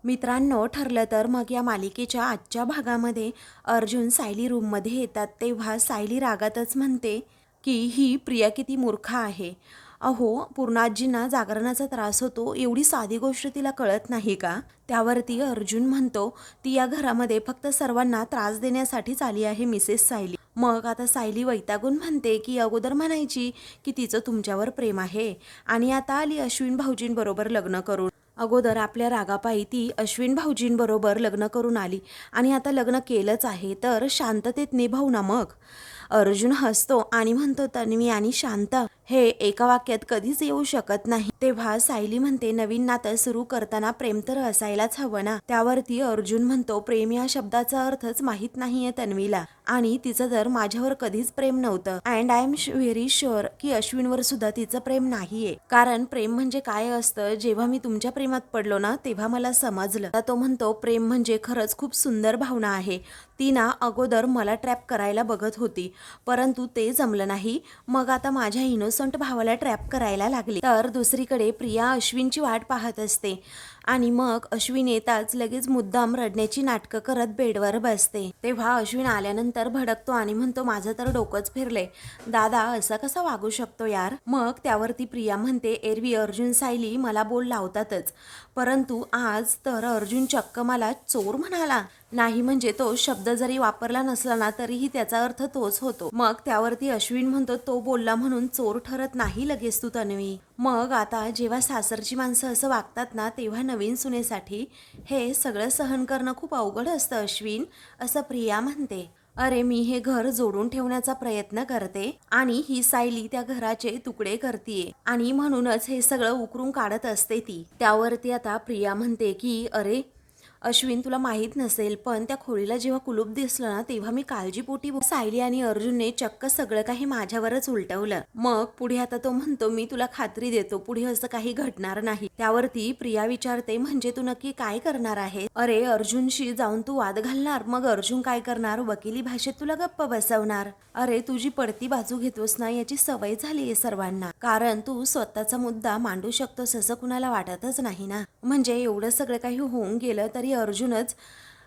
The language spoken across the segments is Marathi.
मित्रांनो, ठरलं तर मग या मालिकेच्या आजच्या भागामध्ये अर्जुन सायली रूममध्ये येतात तेव्हा सायली रागातच म्हणते की ही प्रिया किती मूर्ख आहे. अहो, पूर्णाजींना जागरणाचा त्रास होतो एवढी साधी गोष्ट तिला कळत नाही का? त्यावरती अर्जुन म्हणतो ती या घरामध्ये फक्त सर्वांना त्रास देण्यासाठीच आली आहे मिसेस सायली. मग आता सायली वैतागून म्हणते की अगोदर म्हणायची की तिचं तुमच्यावर प्रेम आहे आणि आता आली अश्विन भाऊजींबरोबर लग्न करून. अगोदर आपल्या रागापायी ती अश्विन भाऊजींबरोबर लग्न करून आली आणि आता लग्न केलंच आहे तर शांततेत निभावू ना मग. अर्जुन हसतो आणि म्हणतो तन्वी आणि शांता हे एका वाक्यात कधीच येऊ शकत नाही. तेव्हा सायली म्हणते नवीन नातं सुरू करताना प्रेम तर असायलाच हवं ना. त्यावरती अर्जुन म्हणतो प्रेम या शब्दाचा अर्थच माहीत नाहीये तन्वीला आणि तिचं तर माझ्यावर कधीच प्रेम नव्हतं and I am very sure की अश्विनवर सुद्धा तिचं प्रेम नाहीये. कारण प्रेम म्हणजे काय असतं जेव्हा मी तुमच्या प्रेमात पडलो ना तेव्हा मला समजलं. तो म्हणतो प्रेम म्हणजे खरंच खूप सुंदर भावना आहे. ती ना अगोदर मला ट्रॅप करायला बघत होती परंतु ते जमलं नाही. मग आता माझ्या इनोसंट भावाला ट्रॅप करायला लागली. तर दुसरीकडे प्रिया अश्विनची वाट पाहत असते आणि मग अश्विन येताच लगेच मुद्दाम रडण्याची नाटकं करत बेडवर बसते. तेव्हा अश्विन आल्यानंतर भडकतो आणि म्हणतो माझं तर डोकंच फिरले. दादा असा कसा वागू शकतो यार. मग त्यावरती प्रिया म्हणते एरवी अर्जुन सायली मला बोल लावतातच परंतु आज तर अर्जुन चक्क मला चोर म्हणाला. नाही म्हणजे तो शब्द जरी वापरला नसला ना तरीही त्याचा अर्थ तोच होतो. मग त्यावरती अश्विन म्हणतो तो बोलला म्हणून चोर ठरत नाही लगेच तू तन्वी. मग आता जेव्हा सासरची माणसं असं वागतात ना तेव्हा नवीन सुनेसाठी हे सगळं सहन करणं खूप अवघड असतं अश्विन, असं प्रिया म्हणते. अरे मी हे घर जोडून ठेवण्याचा प्रयत्न करते आणि ही सायली त्या घराचे तुकडे करतीये आणि म्हणूनच हे सगळं उकरून काढत असते ती. त्यावरती आता प्रिया म्हणते की अरे अश्विन तुला माहीत नसेल पण त्या खोलीला जेव्हा कुलूप दिसलं ना तेव्हा मी काळजीपोटी सायली आणि अर्जुनने चक्क सगळं काही माझ्यावरच उलटवलं. मग पुढे आता तो म्हणतो मी तुला खात्री देतो पुढे असं काही घडणार नाही. त्यावरती प्रिया विचारते म्हणजे तू नक्की काय करणार आहे. अरे अर्जुनशी जाऊन तू वाद घालणार मग अर्जुन काय करणार वकिली भाषेत तुला गप्प बसवणार. अरे तुझी पडती बाजू घेतोस ना याची सवय झालीये सर्वांना कारण तू स्वतःचा मुद्दा मांडू शकतोस असं कुणाला वाटतच नाही ना. म्हणजे एवढं सगळं काही होऊन गेलं तरी अर्जुनच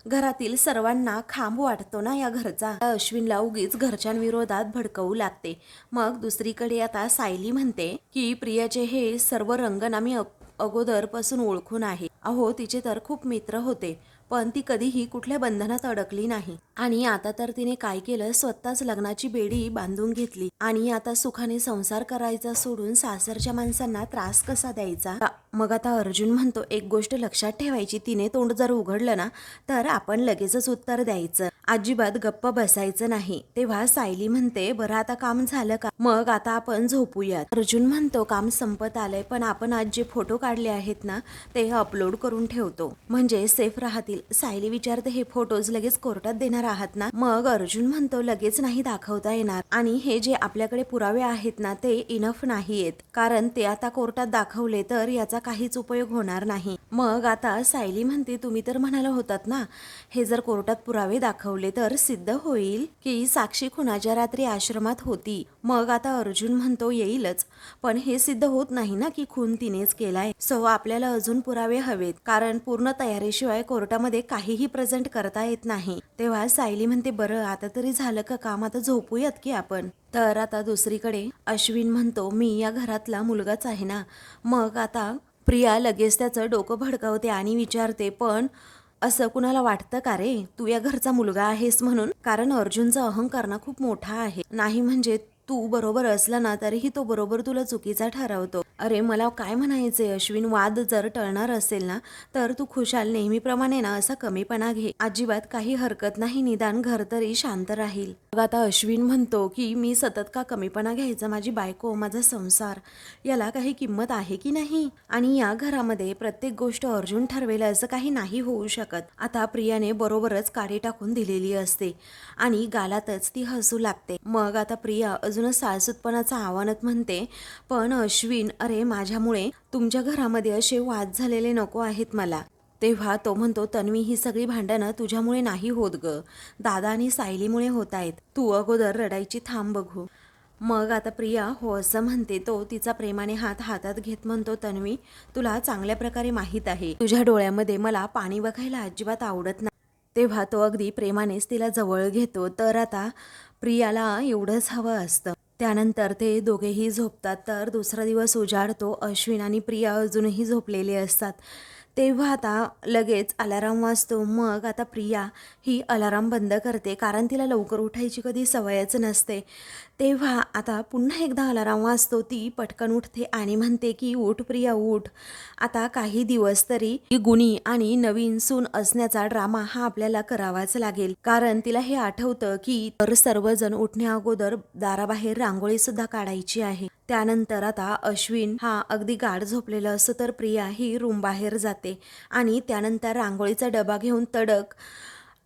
घरातील सर्वांना खांब वाटतो ना या घरचा. अश्विनला उगीच घरच्यांविरोधात भडकवू लागते. मग दुसरीकडे आता सायली म्हणते की प्रियाचे हे सर्व रंग ना मी अगोदरपासून ओळखून आहे. अहो तिचे तर खूप मित्र होते पण ती कधीही कुठल्या बंधनात अडकली नाही आणि आता तर तिने काय केलं स्वतःच लग्नाची बेडी बांधून घेतली आणि आता सुखाने संसार करायचा सोडून सासरच्या माणसांना त्रास कसा द्यायचा. मग आता अर्जुन म्हणतो एक गोष्ट लक्षात ठेवायची तिने तोंड जर उघडलं ना तर आपण लगेचच उत्तर द्यायचं अजिबात गप्प बसायचं नाही. तेव्हा सायली म्हणते बरं आता काम झालं का मग आता आपण झोपूयात. अर्जुन म्हणतो काम संपत आलंय पण आपण आज जे फोटो काढले आहेत ना ते अपलोड करून ठेवतो म्हणजे सेफ राहतील. सायली विचारते हे फोटोज लगेच कोर्टात देणार आहात ना. मग अर्जुन म्हणतो लगेच नाही दाखवता येणार आणि हे जे आपल्याकडे पुरावे आहेत ना ते इनफ नाहीयेत कारण ते आता कोर्टात दाखवले तर याचा काहीच उपयोग होणार नाही. मग आता सायली म्हणते तुम्ही तर म्हणाला होतात ना हे जर कोर्टात पुरावे दाखवले तर सिद्ध होईल की साक्षी खुनाच्या रात्री आश्रमात होती. मग आता अर्जुन म्हणतो येईलच पण हे सिद्ध होत नाही ना की खून तिनेच केलाय. सो आपल्याला अजून पुरावे हवेत कारण पूर्ण तयारीशिवाय कोर्टामध्ये काहीही प्रेझेंट करता येत नाही. तेव्हा सायली म्हणते बरं आता तरी झालं का काम आता झोपूयात की आपण. तर आता दुसरीकडे अश्विन म्हणतो मी या घरातला मुलगाच आहे ना. मग आता प्रिया लगेच त्याचं डोकं भडकावते आणि विचारते पण असं कुणाला वाटतं का रे तू या घरचा मुलगा आहेस म्हणून. कारण अर्जुनचा अहंकार ना खूप मोठा आहे. नाही म्हणजे तू बरोबर असला ना तरीही तो बरोबर तुला चुकीचा ठरवतो. अरे मला काय म्हणायचंय अश्विन वाद जर टळणार असेल ना तर तू खुशाल नेहमीप्रमाणे ना असा कमीपणा घे अजिबात काही हरकत नाही निदान घर तरी शांत राहील. मग आता अश्विन म्हणतो की मी सतत का कमीपणा घ्यायचा माझी बायको माझा संसार याला काही किंमत आहे की नाही आणि या घरामध्ये प्रत्येक गोष्ट अर्जुन ठरवेल असं काही नाही होऊ शकत. आता प्रियाने बरोबरच काडी टाकून दिलेली असते आणि गालातच ती हसू लागते. मग आता प्रिया अजूनच साळसूतपणाचा आव्हानात म्हणते पण अश्विन अरे माझ्यामुळे तुमच्या घरामध्ये असे वाद झालेले नको आहेत मला. तेव्हा तो म्हणतो तन्वी ही सगळी भांडणं तुझ्यामुळे नाही होत ग दादा आणि सायलीमुळे होत आहेत. तू अगोदर रडायची थांब बघू. मग आता प्रिया हो असं म्हणते. तो तिचा प्रेमाने हात हातात घेत म्हणतो, तन्वी तुला चांगल्या प्रकारे माहीत आहे तुझ्या डोळ्यामध्ये मला पाणी बघायला अजिबात आवडत नाही. तेव्हा तो अगदी प्रेमानेच तिला जवळ घेतो. तर आता प्रियाला एवढंच हवं असतं. त्यानंतर ते दोघेही झोपतात. तर दुसरा दिवस उजाडतो. अश्विन आणि प्रिया अजूनही झोपलेले असतात. तेव्हा आता लगेच अलाराम वाजतो. मग आता प्रिया ही अलाराम बंद करते, कारण तिला लवकर उठायची कधी सवयच नसते. तेव्हा आता पुन्हा एकदा अलाराम वाजतो. ती पटकन उठते आणि म्हणते की उठ प्रिया उठ. आता काही दिवस तरी गुणी आणि नवीन सून असण्याचा ड्रामा हा आपल्याला करावाच लागेल, कारण तिला हे आठवतं की तर सर्वजण उठण्या अगोदर दाराबाहेर रांगोळी सुद्धा काढायची आहे. त्यानंतर आता अश्विन हा अगदी गाढ झोपलेला असतो. तर प्रिया ही रूम बाहेर जाते आणि त्यानंतर रांगोळीचा डबा घेऊन तडक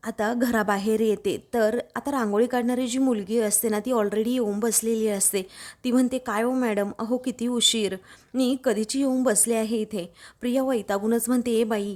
आता घराबाहेर येते. तर आता रांगोळी काढणारी जी मुलगी असते ना, ती ऑलरेडी येऊन बसलेली असते. ती म्हणते, काय हो मॅडम, अहो किती उशीर, मी कधीची येऊन बसले आहे इथे. प्रिया वैतागूनच म्हणते, ए बाई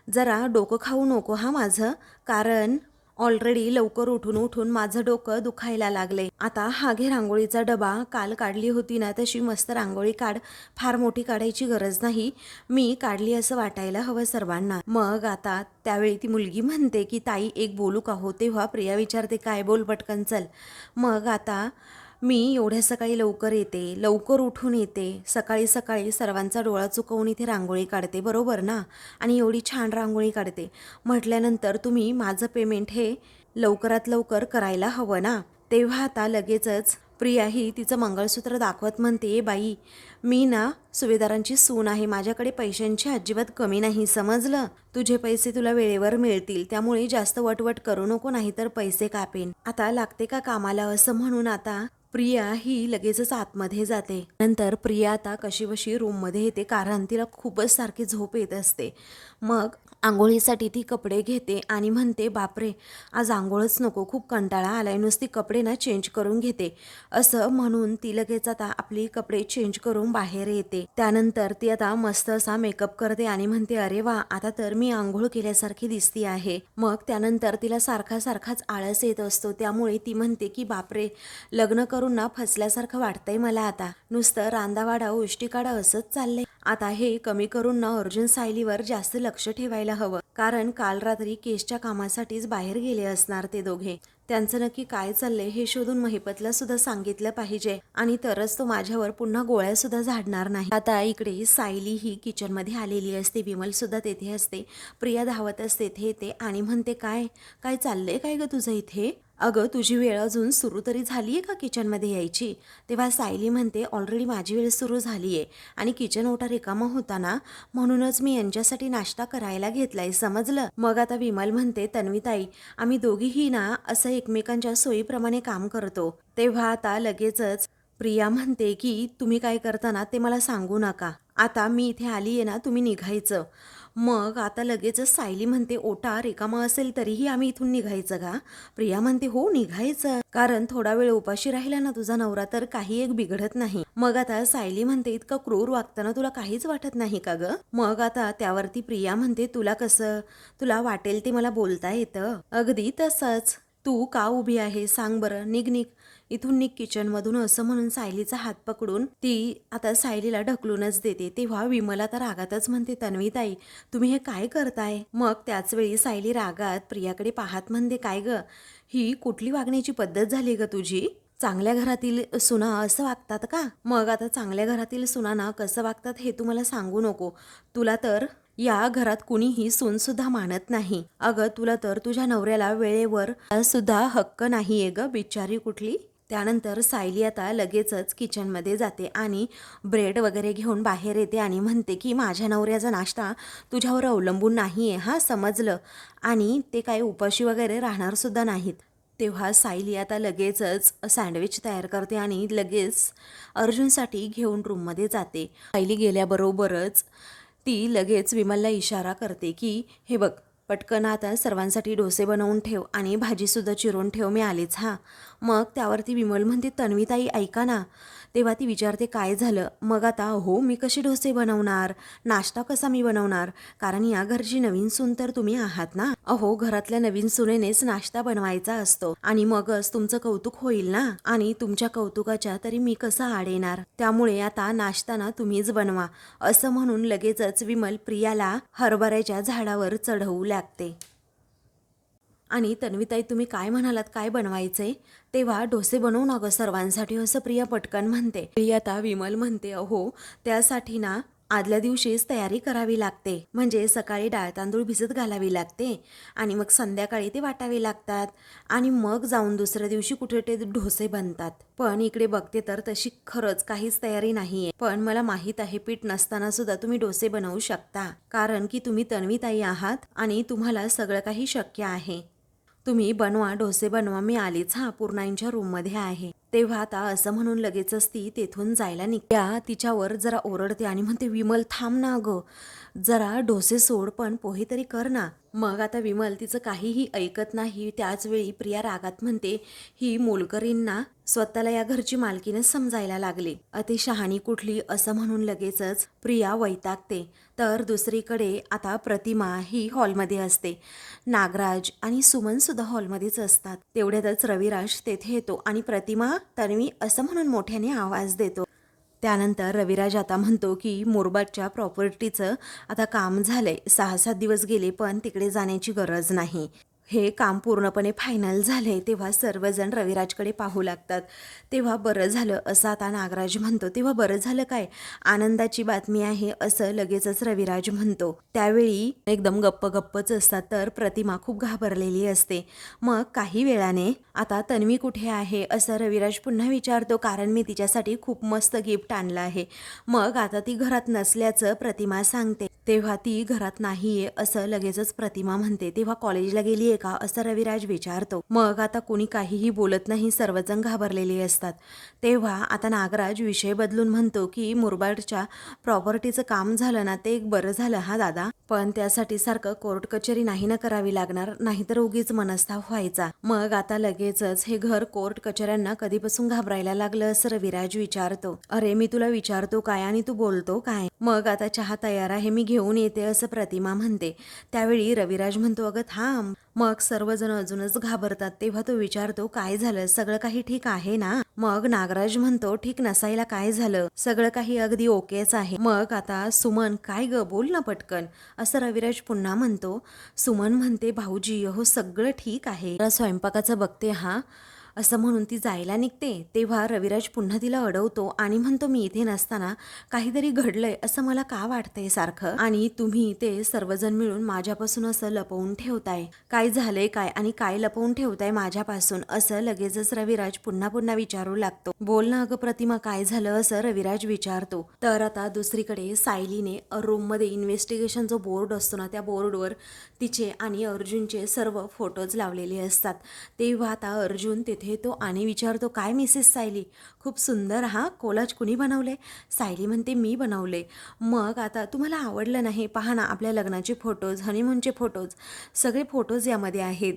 जरा डोकं खाऊ नको हा माझं, कारण ऑलरेडी लवकर उठून उठून माझं डोकं दुखायला लागले. आता हा घे रांगोळीचा डबा, काल काढली होती ना तशी मस्त रांगोळी काढ, फार मोठी काढायची गरज नाही, मी काढली असं वाटायला हवं सर्वांना. मग आता त्यावेळी ती मुलगी म्हणते की ताई एक बोलू का हो. तेव्हा प्रिया विचारते, काय बोल पटकन चल. मग आता मी एवढ्या सकाळी लवकर येते, लवकर उठून येते, सकाळी सकाळी सर्वांचा डोळा चुकवून इथे रांगोळी काढते बरोबर ना, आणि एवढी छान रांगोळी काढते म्हटल्यानंतर तुम्ही माझं पेमेंट हे लवकरात लवकर करायला हवं ना. तेव्हा आता लगेचच प्रिया ही तिचं मंगळसूत्र दाखवत म्हणते, बाई मी ना सुभेदारांची सून आहे, माझ्याकडे पैशांची अजिबात कमी नाही, समजलं. तुझे पैसे तुला वेळेवर मिळतील, त्यामुळे जास्त वटवट करू नको, नाही तर पैसे कापेन. आता लागते का कामाला, असं म्हणून आता प्रिया ही लगेचच आतमध्ये जाते. नंतर प्रिया आता कशीबशी रूममध्ये येते, कारण तिला खूपच सारखी झोप येत असते. मग आंघोळीसाठी ती कपडे घेते आणि म्हणते, बापरे आज आंघोळच नको, खूप कंटाळा आलाय, नुसती कपडे ना चेंज करून घेते. असं म्हणून ती लगेच आता आपली कपडे चेंज करून बाहेर येते. त्यानंतर ती आता मस्त असा मेकअप करते आणि म्हणते, अरे वा आता तर मी आंघोळ केल्यासारखी दिसती आहे. मग त्यानंतर तिला सारखा सारखाच आळस येत असतो, त्यामुळे ती म्हणते की बापरे लग्न करून ना फसल्यासारखं वाटतंय मला, आता नुसतं रांदावाडा उष्टी काढा असंच चाललंय. आता हे कमी करून ना अर्जुन सायलीवर जास्त लक्ष ठेवायला हवं, कारण काल रात्री केसच्या कामासाठीच बाहेर गेले असणार ते दोघे. त्यांचं नक्की काय चाललंय हे शोधून महिपतला सुद्धा सांगितलं पाहिजे, आणि तरच तो माझ्यावर पुन्हा गोळ्या सुद्धा झाडणार नाही. आता इकडे सायली ही किचन मध्ये आलेली असते, विमल सुद्धा तेथे असते. प्रिया धावत असते तेथे येते आणि म्हणते, काय काय चाललंय काय ग तुझं इथे, अगं तुझी वेळ अजून सुरू तरी झाली आहे का किचनमध्ये यायची. तेव्हा सायली म्हणते, ऑलरेडी माझी वेळ सुरू झाली आहे आणि किचन ओटा रिकामा होता ना, म्हणूनच मी यांच्यासाठी नाश्ता करायला घेतलाय, समजलं. मग आता विमल म्हणते, तन्वीताई आम्ही दोघीही ना असं एकमेकांच्या सोयीप्रमाणे काम करतो. तेव्हा आता लगेचच प्रिया म्हणते की तुम्ही काय करताना ते मला सांगू नका, आता मी इथे आली आहे ना, तुम्ही निघायचं. मग आता लगेचच सायली म्हणते, ओटा रिकामा असेल तरीही आम्ही इथून निघायचं का. प्रिया म्हणते, हो निघायचं, कारण थोडा वेळ उपाशी राहिला ना तुझा नवरा तर काही एक बिघडत नाही. मग आता सायली म्हणते, इतकं क्रूर वागताना तुला काहीच वाटत नाही का ग. मग आता त्यावरती प्रिया म्हणते, तुला कसं, तुला वाटेल ते मला बोलता येतं. अगदी तसंच, तू का उभी आहे सांग बरं, निघ निघ इथून निघ किचनमधून, असं म्हणून सायलीचा हात पकडून ती आता सायलीला ढकलूनच देते. तेव्हा विमला तर रागातच म्हणते, तन्वीताई तुम्ही हे काय करताय. मग त्याच वेळी सायली रागात प्रियाकडे पाहत म्हणते, काय ग ही कुठली वागण्याची पद्धत झाली ग तुझी, चांगल्या घरातील सुना असं वागतात का. मग आता चांगल्या घरातील सुनांना कसं वागतात हे तू मला सांगू नको, तुला तर या घरात कुणीही सून सुद्धा मानत नाही. अगं तुला तर तुझ्या नवऱ्याला वेळेवर सुद्धा हक्क नाहीये ग, बिचारी कुठली. त्यानंतर सायली आता लगेचच किचनमध्ये जाते आणि ब्रेड वगैरे घेऊन बाहेर येते आणि म्हणते की माझ्या नवऱ्याचा नाश्ता तुझ्यावर अवलंबून नाहीये हा, समजलं, आणि ते काही उपाशी वगैरे राहणार सुद्धा नाहीत. तेव्हा सायली आता लगेचच सँडविच तयार करते आणि लगेच अर्जुनसाठी घेऊन रूममध्ये जाते. सायली गेल्याबरोबरच ती लगेच विमलला इशारा करते की हे बघ पटकन आता सर्वांसाठी डोसे बनवून ठेव आणि भाजीसुद्धा चिरून ठेव, मी आलेच हा. मग त्यावरती विमल म्हणते, तन्वीताई ऐका ना, तेव्हा ती विचारते काय झालं. मग आता हो मी कशी डोसे बनवणार, नाश्ता कसा मी बनवणार, कारण या घरची नवीन सून तर तुम्ही आहात ना. अहो घरातल्या नवीन सुनेनेच नाश्ता बनवायचा असतो आणि मगच तुमचं कौतुक होईल ना, आणि तुमच्या कौतुकाच्या तरी मी कसं आड येणार, त्यामुळे आता नाश्ता ना तुम्हीच बनवा. असं म्हणून लगेचच विमल प्रियाला हरभऱ्याच्या झाडावर चढवू लागते. आणि तन्वीताई तुम्ही काय म्हणालात काय बनवायचे, तेव्हा डोसे बनवू ना गं सर्वांसाठी, असं प्रिया पटकन म्हणते. प्रिया विमल म्हणते अहो त्यासाठी ना आदल्या दिवशीच तयारी करावी लागते, म्हणजे सकाळी डाळ तांदूळ भिजत घालावी लागते आणि मग संध्याकाळी ते वाटावे लागतात आणि मग जाऊन दुसऱ्या दिवशी कुठे ते डोसे बनतात. पण इकडे बघते तर तशी खरंच काहीच तयारी नाहीये, पण मला माहित आहे पीठ नसताना सुद्धा तुम्ही डोसे बनवू शकता, कारण की तुम्ही तन्वीताई आहात आणि तुम्हाला सगळं काही शक्य आहे. तुम्ही बनवा डोसे बनवा, मी आलीच हा पूर्णाईंच्या रूममध्ये आहे. तेव्हा आता असं म्हणून लगेचच ती तेथून जायला निघत्या. तिच्यावर जरा ओरडते आणि म्हणते विमल थांब ना गं, जरा डोसे सोड पण पोहे तरी कर ना. मग आता विमल तिचं काहीही ऐकत नाही. त्याच वेळी प्रिया रागात म्हणते ही मोलकरींना स्वतःला या घरची मालकीनच समजायला लागली, अति शहाणी कुठली, असं म्हणून लगेचच प्रिया वैतागते. तर दुसरीकडे आता प्रतिमा ही हॉलमध्ये असते. नागराज आणि सुमन सुद्धा हॉलमध्येच असतात. तेवढ्यातच रविराज तेथे येतो आणि प्रतिमा तन्वी असं म्हणून मोठ्याने आवाज देतो. त्यानंतर रविराज आता म्हणतो की मुरबाडच्या प्रॉपर्टीचं आता काम झालंय, 6-7 दिवस गेले पण तिकडे जाण्याची गरज नाही, हे काम पूर्णपणे फायनल झाले. तेव्हा सर्वजण रविराजकडे पाहू लागतात. तेव्हा बरं झालं असं आता नागराज म्हणतो. तेव्हा बरं झालं काय, आनंदाची बातमी आहे असं लगेचच रविराज म्हणतो. त्यावेळी एकदम गप्प गप्पच असतात. तर प्रतिमा खूप घाबरलेली असते. मग काही वेळाने आता तन्वी कुठे आहे असं रविराज पुन्हा विचारतो, कारण मी तिच्यासाठी खूप मस्त गिफ्ट आणलं आहे. मग आता ती घरात नसल्याचं प्रतिमा सांगते. तेव्हा ती घरात नाहीये असं लगेचच प्रतिमा म्हणते. तेव्हा कॉलेजला गेलीये का असं रविराज विचारतो. मग आता कोणी काहीही बोलत नाही, सर्वजण घाबरलेले असतात. तेव्हा आता नागराज विषय बदलून म्हणतो की मुरबाडच्या प्रॉपर्टीचं काम झालं ना ते एक बरं झालं हा दादा, पण त्यासाठी सारखं कोर्ट कचेरी नाही ना करावी लागणार, नाहीतर उगीच मनस्ताप व्हायचा. मग आता लगेचच हे घर कोर्ट कचेऱ्यांना कधीपासून घाबरायला लागलं असं रविराज विचारतो. अरे मी तुला विचारतो काय आणि तू बोलतो काय, मग आता चहा तयार आहे मी घेऊन येते असं प्रतिमा म्हणते. त्यावेळी रविराज म्हणतो अगं थांब. मग सर्वजण अजूनच घाबरतात. तेव्हा तो विचारतो काय झालं, सगळं काही ठीक आहे ना. मग नागराज म्हणतो ठीक नसायला काय झालं, सगळं काही अगदी ओकेच आहे. मग आता सुमन काय ग बोल ना पटकन असं रविराज पुन्हा म्हणतो. सुमन म्हणते भाऊजी हो सगळं ठीक आहे, स्वयंपाकाचं बघते हा, असं म्हणून ती जायला निघते. तेव्हा रविराज पुन्हा तिला अडवतो आणि म्हणतो मी इथे नसताना काहीतरी घडलंय असं मला का वाटतंय सारखं, आणि तुम्ही ते सर्वजण मिळून माझ्यापासून असं लपवून ठेवताय, काय झालंय काय आणि काय लपवून ठेवताय माझ्यापासून असं लगेचच रविराज पुन्हा पुन्हा विचारू लागतो. बोल ना अगं प्रतिमा काय झालं असं रविराज विचारतो. तर आता दुसरीकडे सायलीने रूममध्ये इन्व्हेस्टिगेशन जो बोर्ड असतो ना त्या बोर्डवर तिचे आणि अर्जुनचे सर्व फोटोज लावलेले असतात. तेव्हा आता अर्जुन तिथे येतो आणि विचारतो काय मिसेस सायली खूप सुंदर हा कोलाज कुणी बनवले. सायली म्हणते मी बनवले. मग आता तुम्हाला आवडलं नाही, पहा ना आपल्या लग्नाचे फोटोज, हनीमूनचे फोटोज, सगळे फोटोज यामध्ये आहेत.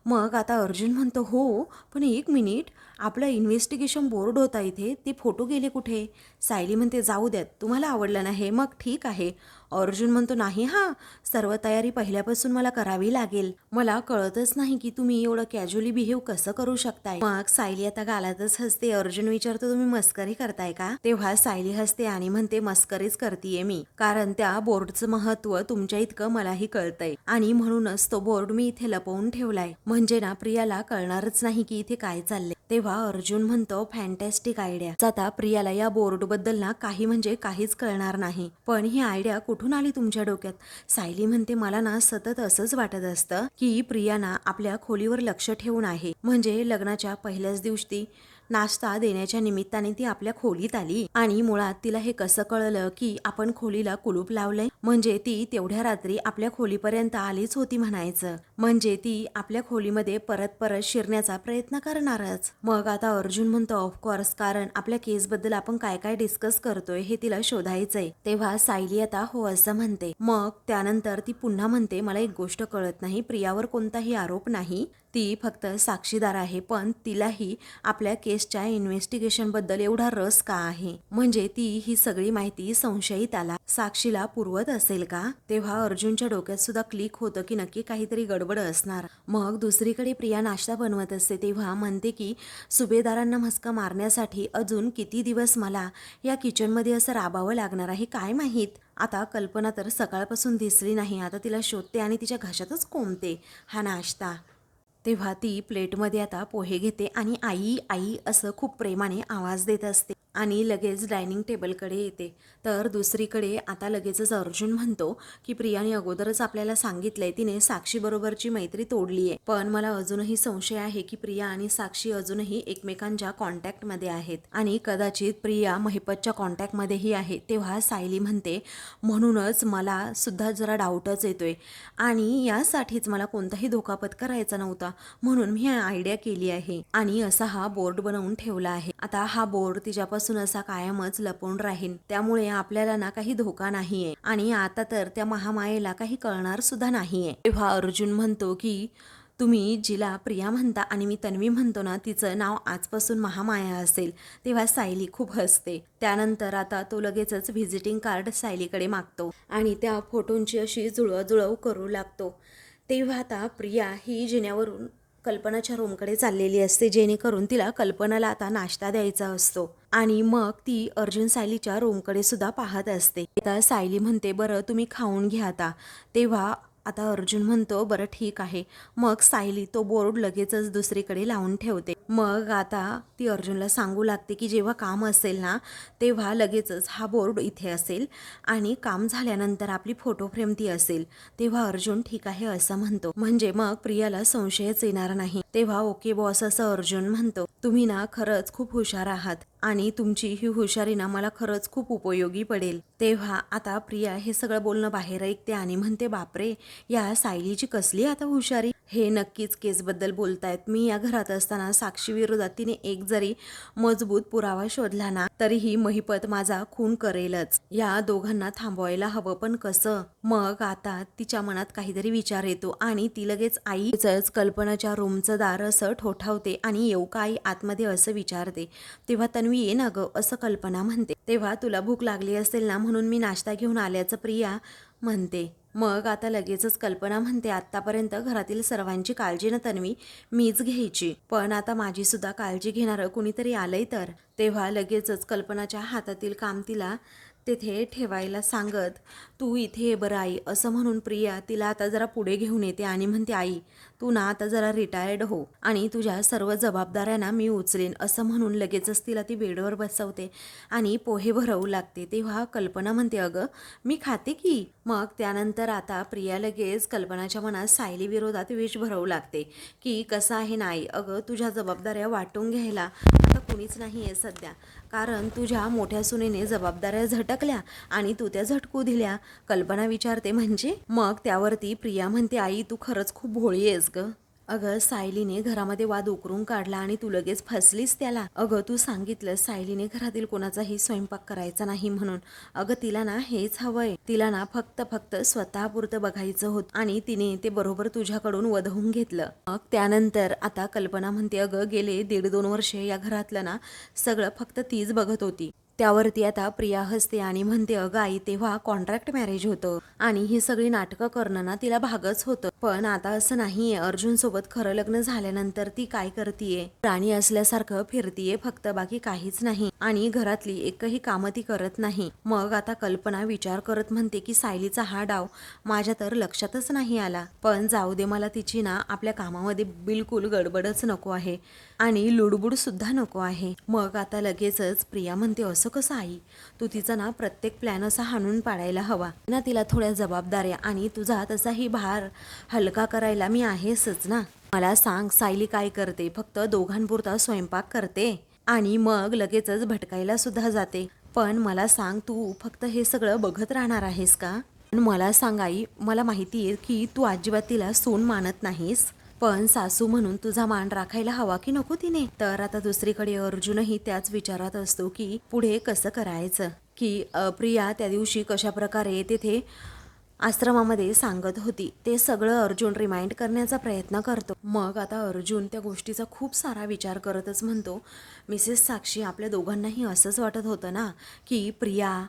मग आता अर्जुन म्हणतो हो पण एक मिनिट, आपलं इन्व्हेस्टिगेशन बोर्ड होता इथे, ते फोटो गेले कुठे. सायली म्हणते जाऊ द्यात, तुम्हाला आवडलं नाही मग ठीक आहे. अर्जुन म्हणतो नाही हां, सर्व तयारी पहिल्यापासून मला करावी लागेल, मला कळतच नाही की तुम्ही एवढं कॅज्युअली बिहेव कसं करू शकताय. मग सायली आता गालातच हसते. अर्जुन विचारतो तुम्ही मस्करी करताय का. तेव्हा सायली हसते आणि म्हणते मस्करीच करतीये मी, कारण त्या बोर्डचं महत्त्व तुमच्या इतकं मलाही कळतंय आणि म्हणूनच तो बोर्ड मी इथे लपवून ठेवलाय, म्हणजे ना प्रियाला कळणारच नाही की इथे काय चाललंय. तेव्हा अर्जुन म्हणतो फॅन्टॅस्टिक आयडिया. आता प्रियाला या बोर्ड बद्दल ना काही म्हणजे काहीच कळणार नाही, पण ही आयडिया कुठून आली तुमच्या डोक्यात. सायली म्हणते मला ना सतत असंच वाटत असतं की प्रिया ना आपल्या खोलीवर लक्ष ठेवून आहे, म्हणजे लग्नाच्या पहिल्याच दिवशी नाश्ता देण्याच्या निमित्ताने ती आपल्या खोलीत आली आणि मुळात तिला हे कसं कळलं की आपण खोलीला कुलूप लावलंय, म्हणजे ती तेवढ्या रात्री आपल्या खोलीपर्यंत आलीच होती म्हणायचं. म्हणजे ती आपल्या खोलीमध्ये परत परत शिरण्याचा प्रयत्न करणारच. मग आता अर्जुन म्हणतो ऑफकोर्स, कारण आपल्या केसबद्दल आपण काय काय डिस्कस करतोय हे तिला शोधायचंय. तेव्हा सायली आता हो असं म्हणते. मग त्यानंतर ती पुन्हा म्हणते मला एक गोष्ट कळत नाही, प्रियावर कोणताही आरोप नाही, ती फक्त साक्षीदार आहे, पण तिलाही आपल्या केसच्या इन्व्हेस्टिगेशन बद्दल एवढा रस का आहे? म्हणजे ती ही सगळी माहिती संशयिताला साक्षीला पुरवत असेल का? तेव्हा अर्जुनच्या डोक्यात सुद्धा क्लिक होतं की नक्की काहीतरी गडबड असणार. मग दुसरीकडे प्रिया नाश्ता बनवत असते तेव्हा म्हणते की सुभेदारांना मस्का मारण्यासाठी अजून किती दिवस मला या किचनमध्ये असं राबावं लागणार आहे काय माहीत. आता कल्पना तर सकाळपासून दिसली नाही. आता तिला शोधते आणि तिच्या घशातच कोंबते हा नाश्ता. तेव्हा ती प्लेटमध्ये आता पोहे घेते आणि आई आई असं खूप प्रेमाने आवाज देत असते आणि लगेच डायनिंग टेबलकडे येते. तर दुसरीकडे आता लगेचच अर्जुन म्हणतो की प्रियाने अगोदरच आपल्याला सांगितलंय तिने साक्षी बरोबरची मैत्री तोडली आहे, पण मला अजूनही संशय आहे की प्रिया आणि साक्षी अजूनही एकमेकांच्या कॉन्टॅक्टमध्ये आहेत आणि कदाचित प्रिया महिपतच्या कॉन्टॅक्टमध्येही आहे. तेव्हा सायली म्हणते म्हणूनच मला सुद्धा जरा डाऊटच येतोय आणि यासाठीच मला कोणताही धोका पत्करायचा नव्हता, म्हणून मी आयडिया केली आहे आणि असा हा बोर्ड बनवून ठेवला आहे. आता हा बोर्ड तिच्यापासून असा कायमच लपून राहील, त्यामुळे आपल्याला ना काही धोका नाहीये आणि आता तर त्या महामायेला काही कळणार सुद्धा नाहीये. तेव्हा अर्जुन म्हणतो की तुम्ही जिला प्रिया म्हणता आणि मी तन्वी म्हणतो ना, तिचं नाव आजपासून महामाया असेल. तेव्हा सायली खूप हसते. त्यानंतर आता तो लगेचच व्हिजिटिंग कार्ड सायलीकडे मागतो आणि त्या फोटोंची अशी जुळवाजुळव करू लागतो. तेव्हा आता प्रिया ही जिन्यावरून कल्पनाच्या रूमकडे चाललेली असते, जेणेकरून तिला कल्पनाला आता नाश्ता द्यायचा असतो आणि मग ती अर्जुन सायलीच्या रूमकडे सुद्धा पाहत असते. आता सायली म्हणते बरं तुम्ही खाऊन घ्या आता. तेव्हा आता अर्जुन म्हणतो बरं ठीक आहे. मग सायली तो बोर्ड लगेचच दुसरीकडे लावून ठेवते. मग आता ती अर्जुनला सांगू लागते की जेव्हा काम असेल ना तेव्हा लगेचच हा बोर्ड इथे असेल आणि काम झाल्यानंतर आपली फोटो फ्रेम ती असेल. तेव्हा अर्जुन ठीक आहे असं म्हणतो, म्हणजे मग प्रियाला संशयच येणार नाही. तेव्हा ओके बॉस असं अर्जुन म्हणतो. तुम्ही ना खरंच खूप हुशार आहात आणि तुमची ही हुशारी ना मला खरंच खूप उपयोगी पडेल. तेव्हा आता प्रिया हे सगळं बोलणं बाहेर ऐकते आणि म्हणते बापरे, या सायलीची कसली आता हुशारी, हे नक्कीच केसबद्दल बोलतायत. मी या घरात असताना साक्षी विरोधात तिने एक जरी मजबूत पुरावा शोधला ना तरीही महिपत माझा खून करेलच. या दोघांना थांबवायला हवं, पण कसं? मग आता तिच्या मनात काहीतरी विचार येतो आणि ती लगेच आईच कल्पनाच्या रूमचं दार असं ठोठावते आणि येऊ का आई आतमध्ये असं विचारते. तेव्हा तन्वी ये ना ग असं कल्पना म्हणते. तेव्हा तुला भूक लागली असेल ना म्हणून मी नाश्ता घेऊन आल्याचं प्रिया म्हणते. मग आता लगेचच कल्पना म्हणते आत्तापर्यंत घरातील सर्वांची काळजी ना तन्वी मीच घ्यायची, पण आता माझी सुद्धा काळजी घेणारं कुणीतरी आलंय तर. तेव्हा लगेचच कल्पनाच्या हातातील काम तिला तेथे ठेवायला सांगत तू इथे ये बरं आई असं म्हणून प्रिया तिला आता जरा पुढे घेऊन येते आणि म्हणते आई तू ना आता जरा रिटायर्ड हो आणि तुझ्या सर्व जबाबदाऱ्यांना मी उचलेन असं म्हणून लगेचच तिला ती बेडवर बसवते आणि पोहे भरवू लागते. तेव्हा कल्पना म्हणते अगं मी खाते की. मग त्यानंतर आता प्रिया लगेच कल्पनाच्या मनात सायली विरोधात विष भरवू लागते की कसं आहे नाही अगं तुझ्या जबाबदाऱ्या वाटून घ्यायला आता कुणीच नाही आहे सध्या, कारण तुझ्या मोठ्या सुनेने जबाबदाऱ्या झटकल्या आणि तू त्या झटकू दिल्या. कल्पना विचारते म्हणजे? मग त्यावरती प्रिया म्हणते आई तू खरंच खूप भोळी आहेस ग. अगं सायलीने घरामध्ये वाद उकरून काढला आणि तू लगेच फसलीस त्याला. अगं तू सांगितलं सायलीने घरातील कोणाचाही स्वयंपाक करायचा नाही म्हणून. अगं तिला ना हेच हवंय, तिला ना फक्त स्वतःपुरतं बघायचं होतं आणि तिने ते बरोबर तुझ्याकडून वधवून घेतलं. मग त्यानंतर आता कल्पना म्हणते अगं गेले 1.5-2 वर्षे या घरातलं ना सगळं फक्त तीच बघत होती. त्यावरती आता प्रिया हसते आणि म्हणते अगं आई तेव्हा कॉन्ट्रॅक्ट मॅरेज होतं आणि ही सगळी नाटकं करणं ना तिला भागच होतं, पण आता असं नाहीये. अर्जुन सोबत खरं लग्न झाल्यानंतर ती काय करतीये, प्राणी असल्यासारखं फिरतीये फक्त, बाकी काहीच नाही आणि घरातली एकही कामं ती करत नाही. मग आता कल्पना विचार करत म्हणते की सायलीचा हा डाव माझ्या तर लक्षातच नाही आला, पण जाऊ दे, मला तिची ना आपल्या कामामध्ये बिलकुल गडबडच नको आहे आणि लुडबुड सुद्धा नको आहे. मग आता लगेचच प्रिया म्हणते असं कसं आई, तू तिचा ना प्रत्येक प्लॅन असा हाणून पाडायला हवा ना, तिला थोड्या जबाबदाऱ्या आणि तुझा तसाही भार हलका करायला मी आहेसच ना. मला सांग सायली काय करते, फक्त दोघांपुरता स्वयंपाक करते आणि मग लगेचच भटकायला सुद्धा जाते, पण मला सांग तू फक्त हे सगळं बघत राहणार आहेस का? पण मला सांग आई, मला माहिती आहे की तू अजिबात तिला सून मानत नाहीस, पण सासू म्हणून तुझा मान राखायला हवा की नको तिने. तर आता दुसरीकडे अर्जुनही त्याच विचारात असतो की पुढे कसं करायचं, की प्रिया त्या दिवशी कशा प्रकारे तिथे आश्रमामध्ये सांगत होती ते सगळं अर्जुन रिमाइंड करण्याचा प्रयत्न करतो. मग आता अर्जुन त्या गोष्टीचा खूप सारा विचार करतच म्हणतो, मिसेस साक्षी, आपल्या दोघांनाही असंच वाटत होतं ना की प्रिया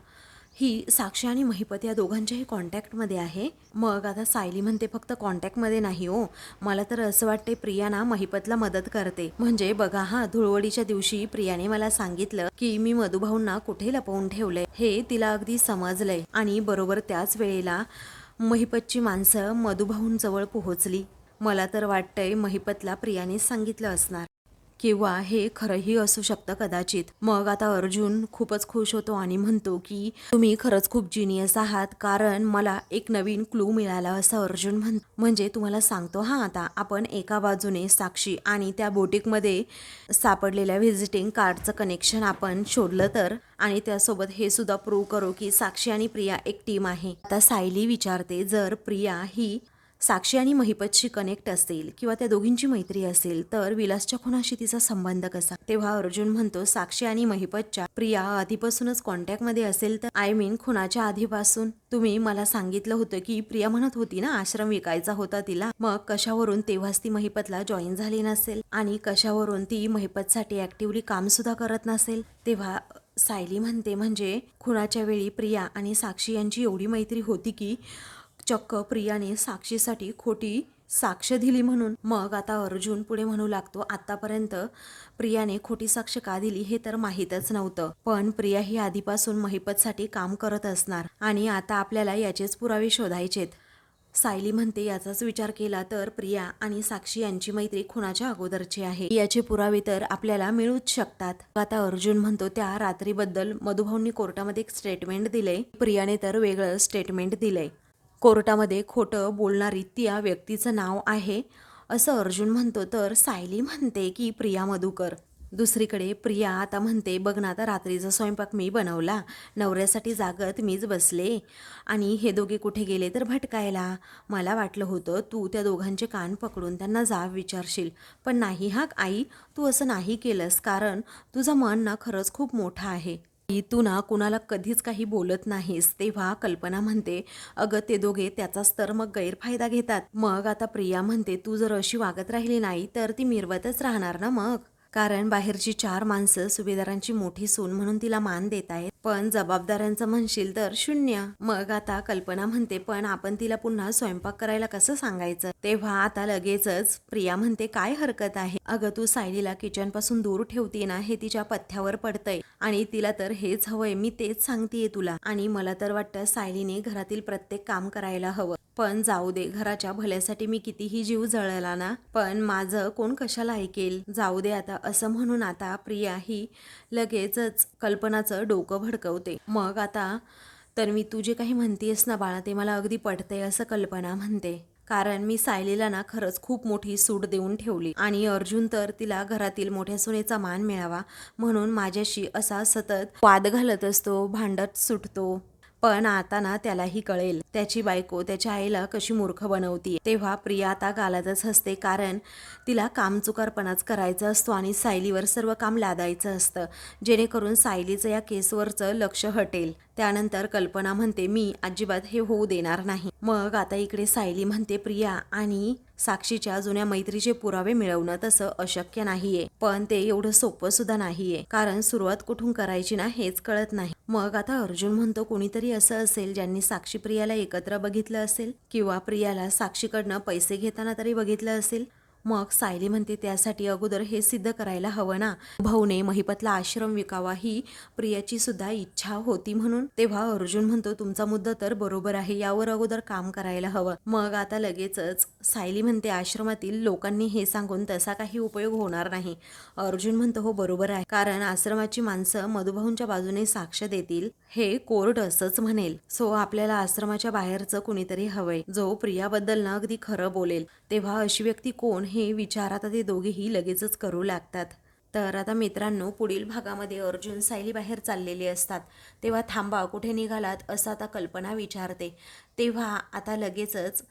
ही साक्षी आणि महिपत या दोघांच्याही कॉन्टॅक्टमध्ये आहे. मग आता सायली म्हणते फक्त कॉन्टॅक्टमध्ये नाही हो, मला तर असं वाटते प्रिया ना महिपतला मदत करते. म्हणजे बघा हा, धुळवडीच्या दिवशी प्रियाने मला सांगितलं की मी मधुभाऊंना कुठे लपवून ठेवलंय हे तिला अगदी समजलंय, आणि बरोबर त्याच वेळेला महिपतची माणसं मधुभाऊंजवळ पोहोचली. मला तर वाटतंय महिपतला प्रियानेच सांगितलं असणार, किंवा हे खरंही असू शकतं कदाचित. मग आता अर्जुन खूपच खुश होतो आणि म्हणतो की तुम्ही खरंच खूप जिनियस आहात, कारण मला एक नवीन क्लू मिळाला, असं अर्जुन म्हणतो. म्हणजे तुम्हाला सांगतो हा, आता आपण एका बाजूने साक्षी आणि त्या बोटिकमध्ये सापडलेल्या व्हिजिटिंग कार्डचं कनेक्शन आपण शोधलं तर, आणि त्यासोबत हे सुद्धा प्रूव्ह करू की साक्षी आणि प्रिया एक टीम आहे. आता सायली विचारते, जर प्रिया ही साक्षी आणि महिपतशी कनेक्ट असेल किंवा त्या दोघींची मैत्री असेल तर विलासच्या खुनाशी तिचा संबंध कसा. तेव्हा अर्जुन म्हणतो, साक्षी आणि महिपतच्या प्रिया आधीपासूनच कॉन्टॅक्टमध्ये असेल तर, आय मीन खुनाच्या आधीपासून. तुम्ही मला सांगितलं होतं की प्रिया म्हणत होती ना आश्रम विकायचा होता तिला, मग कशावरून तेव्हाच ती महिपतला जॉईन झाली नसेल, आणि कशावरून ती महिपतसाठी ऍक्टिव्हली काम सुद्धा करत नसेल. तेव्हा सायली म्हणते, म्हणजे खुनाच्या वेळी प्रिया आणि साक्षी यांची एवढी मैत्री होती की चक्क प्रियाने साक्षीसाठी खोटी साक्ष दिली म्हणून. मग आता अर्जुन पुढे म्हणू लागतो, आतापर्यंत प्रियाने खोटी साक्ष का दिली हे तर माहीतच नव्हतं, पण प्रिया ही आधीपासून महिपतसाठी काम करत असणार, आणि आता आपल्याला याचेच पुरावे शोधायचेत. सायली म्हणते, याचाच विचार केला तर प्रिया आणि साक्षी यांची मैत्री खुनाच्या अगोदरची आहे, याचे पुरावे तर आपल्याला मिळूच शकतात. आता अर्जुन म्हणतो, त्या रात्रीबद्दल मधुभाऊंनी कोर्टामध्ये एक स्टेटमेंट दिलंय, प्रियाने तर वेगळं स्टेटमेंट दिलंय. कोर्टामध्ये खोटं बोलणारी त्या व्यक्तीचं नाव आहे असं अर्जुन म्हणतो. तर सायली म्हणते की प्रिया मधुकर. दुसरीकडे प्रिया आता म्हणते, बघ ना, आता रात्रीचा स्वयंपाक मी बनवला, नवऱ्यासाठी जागत मीच बसले, आणि हे दोघे कुठे गेले तर भटकायला. मला वाटलं होतं तू त्या दोघांचे कान पकडून त्यांना जाब विचारशील, पण नाही हा आई, तू असं नाही केलंस, कारण तुझं मन ना खरंच खूप मोठं आहे. तू ना कुणाला कधीच काही बोलत नाहीस. तेव्हा कल्पना म्हणते, अगं ते दोघे त्याचाच तर मग गैरफायदा घेतात. मग आता प्रिया म्हणते, तू जर अशी वागत राहिली नाही तर ती मिरवतच राहणार ना मग, कारण बाहेरची 4 माणसं सुभेदारांची मोठी सून म्हणून तिला मान देत आहेत, पण जबाबदाऱ्यांचं म्हणशील तर शून्य. मग आता कल्पना म्हणते, पण आपण तिला पुन्हा स्वयंपाक करायला कसं सांगायचं. तेव्हा आता लगेचच प्रिया म्हणते, काय हरकत आहे, अगं तू सायलीला किचन पासून दूर ठेवते ना, हे तिच्या पथ्यावर पडतंय, आणि तिला तर हेच हवंय, मी तेच सांगतेय तुला. आणि मला तर वाटतं सायलीने घरातील प्रत्येक काम करायला हवं, पण जाऊ दे, घराच्या भल्यासाठी मी कितीही जीव जळला ना, पण माझं कोण कशाला ऐकेल, जाऊ दे आता, असं म्हणून आता प्रिया ही लगेचच कल्पनाचं डोकं भडकवते. मग आता तर मी तू जे काही म्हणतेस ना बाळा, ते मला अगदी पटतंय असं कल्पना म्हणते, कारण मी सायलीला ना खरंच खूप मोठी सूट देऊन ठेवली, आणि अर्जुन तर तिला घरातील मोठ्या सुनेचा मान मिळावा म्हणून माझ्याशी असा सतत वाद घालत असतो, भांडत सुटतो. पण आता ना त्यालाही कळेल त्याची बायको त्याच्या आईला कशी मूर्ख बनवती. तेव्हा प्रिया आता गालातच हसते, कारण तिला कामचुकारपणाच करायचा असतो आणि सायलीवर सर्व काम लादायचं असतं, जेणेकरून सायलीचं या केसवरचं लक्ष हटेल. त्यानंतर कल्पना म्हणते, मी अजिबात हे होऊ देणार नाही. मग आता इकडे सायली म्हणते, प्रिया आणि साक्षीच्या जुन्या मैत्रीचे पुरावे मिळवणं तसं अशक्य नाहीये, पण ते एवढं सोपं सुद्धा नाहीये, कारण सुरुवात कुठून करायची ना हेच कळत नाही. मग आता अर्जुन म्हणतो, कोणीतरी असं असेल ज्यांनी साक्षी प्रियाला एकत्र बघितलं असेल, किंवा प्रियाला साक्षीकडनं पैसे घेताना तरी बघितलं असेल. मग सायली म्हणते, त्यासाठी अगोदर हे सिद्ध करायला हवं ना, भाऊने महिपतला आश्रम विकावा ही प्रियाची सुद्धा इच्छा होती म्हणून. तेव्हा अर्जुन म्हणतो, तुमचा मुद्दा तर बरोबर आहे, यावर अगोदर काम करायला हवं. मग आता लगेचच सायली म्हणते, आश्रमातील लोकांनी हे सांगून तसा काही उपयोग होणार नाही. अर्जुन म्हणतो, हो बरोबर आहे, कारण आश्रमाची माणसं मधुभाऊंच्या बाजूने साक्ष देतील हे कोर्ट असंच म्हणेल. सो आपल्याला आश्रमाच्या बाहेरचं कुणीतरी हवंय जो प्रियाबद्दल ना अगदी खरं बोलेल. तेव्हा अशी व्यक्ती कोण हे विचार आता ते दोघेही लगेचच करू लागतात. तर आता मित्रांनो, पुढील भागामध्ये अर्जुन सायली बाहेर चाललेले असतात. तेव्हा थांबा, कुठे निघालात असं आता कल्पना विचारते. तेव्हा आता लगेचच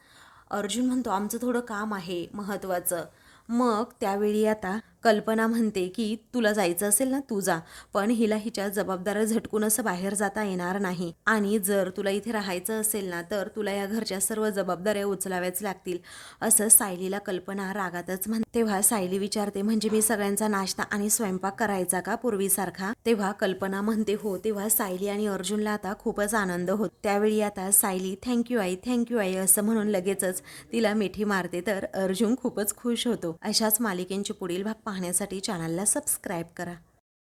अर्जुन म्हणतो, आमचं थोडं काम आहे महत्त्वाचं. मग त्यावेळी आता कल्पना म्हणते की तुला जायचं असेल ना तू जा, पण हिला हिच्या जबाबदाऱ्या झटकून असं बाहेर जाता येणार नाही. आणि जर तुला इथे राहायचं असेल ना तर तुला या घरच्या सर्व जबाबदाऱ्या उचलाव्याच लागतील, असं सायलीला कल्पना रागातच म्हणते. तेव्हा सायली विचारते, म्हणजे मी सगळ्यांचा नाश्ता आणि स्वयंपाक करायचा का पूर्वीसारखा? तेव्हा कल्पना म्हणते हो. तेव्हा सायली आणि अर्जुनला आता खूपच आनंद होतो. त्यावेळी आता सायली थँक्यू आई, थँक्यू आई असं म्हणून लगेचच तिला मिठी मारते. तर अर्जुन खूपच खुश होतो. अशाच मालिकेंचे पुढील भाग पाहण्यासाठी चॅनलला सबस्क्राईब करा.